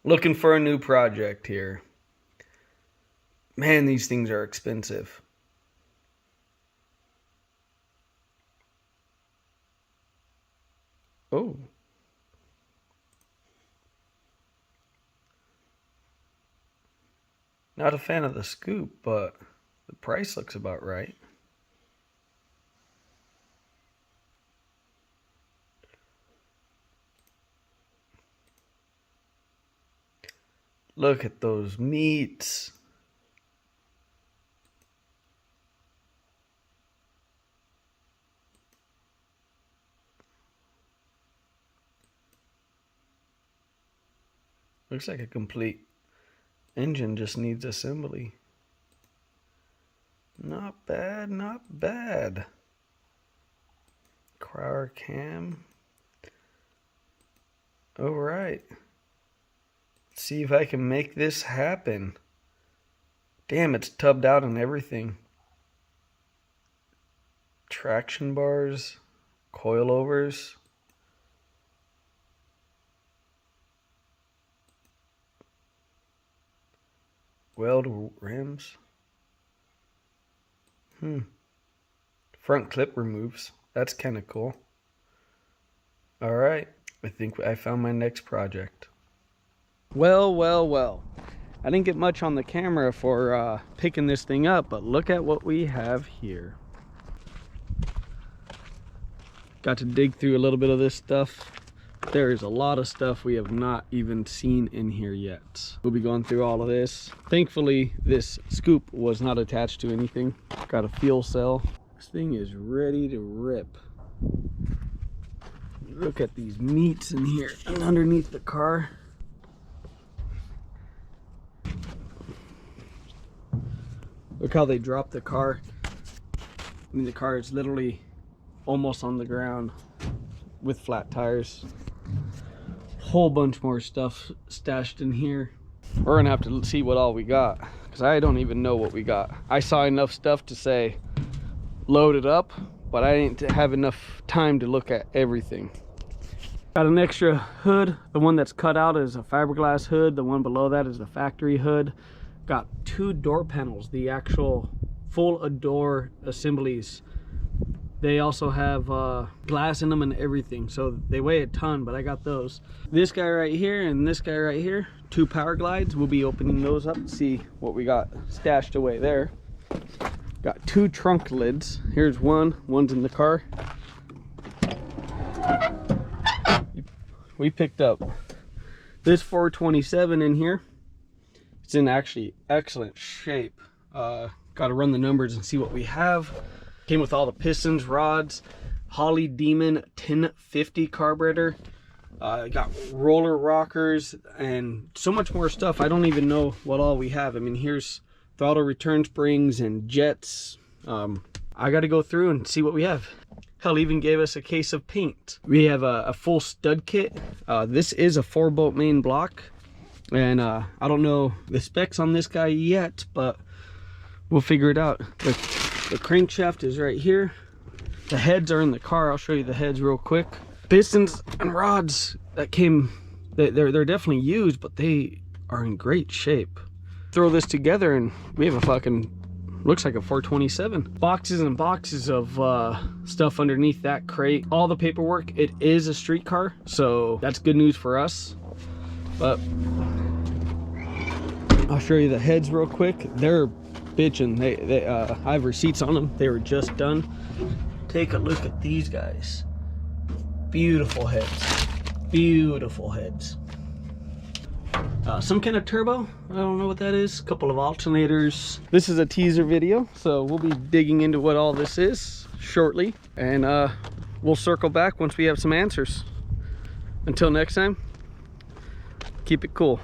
Looking for a new project here. Man, these things are expensive. Oh. Not a fan of the scoop, but the price looks about right. Look at those meats. Looks like a complete engine, just needs assembly. Not bad, not bad. Crower cam. All right. Let's see if I can make this happen. Damn, it's tubbed out and everything. Traction bars, coilovers. Weld rims. Front clip removes. That's kind of cool. All right. I think I found my next project. Well. I didn't get much on the camera for picking this thing up, but look at what we have here. Got to dig through a little bit of this stuff. There is a lot of stuff we have not even seen in here yet. We'll be going through all of this. Thankfully, this scoop was not attached to anything. Got a fuel cell. This thing is ready to rip. Look at these meats in here and underneath the car. Look how they dropped the car. I mean, the car is literally almost on the ground with flat tires. Whole bunch more stuff stashed in here. We're gonna have to see what all we got, because I don't even know what we got. I saw enough stuff to say load it up, but I didn't have enough time to look at everything. Got an extra hood. The one that's cut out is a fiberglass hood. The one below that is the factory hood. Got 2 door panels, the actual full door assemblies. They also have glass in them and everything, so they weigh a ton, but I got those. This guy right here and this guy right here, 2 power glides. We'll be opening those up and see what we got stashed away there. Got 2 trunk lids. Here's one's in the car. We picked up this 427 in here. It's in actually excellent shape. Got to run the numbers and see what we have. Came with all the pistons, rods, Holly Demon 1050 carburetor. Got roller rockers and so much more stuff. I don't even know what all we have. I mean, here's throttle return springs and jets. I got to go through and see what we have. Hell, even gave us a case of paint. We have a full stud kit. This is a 4-bolt main block. And I don't know the specs on this guy yet, but we'll figure it out. The crankshaft is right here. The heads are in the car. I'll show you the heads real quick. Pistons and rods that came, they're definitely used, but they are in great shape. Throw this together and we have a fucking, looks like a 427. Boxes and boxes of stuff underneath that crate. All the paperwork. It is a street car, so that's good news for us. But I'll show you the heads real quick. They're bitching. I have receipts on them. They were just done. Take a look at these guys. Beautiful heads. Beautiful heads. Some kind of turbo. I don't know what that is. A couple of alternators. This is a teaser video, so we'll be digging into what all this is shortly, and we'll circle back once we have some answers. Until next time, keep it cool.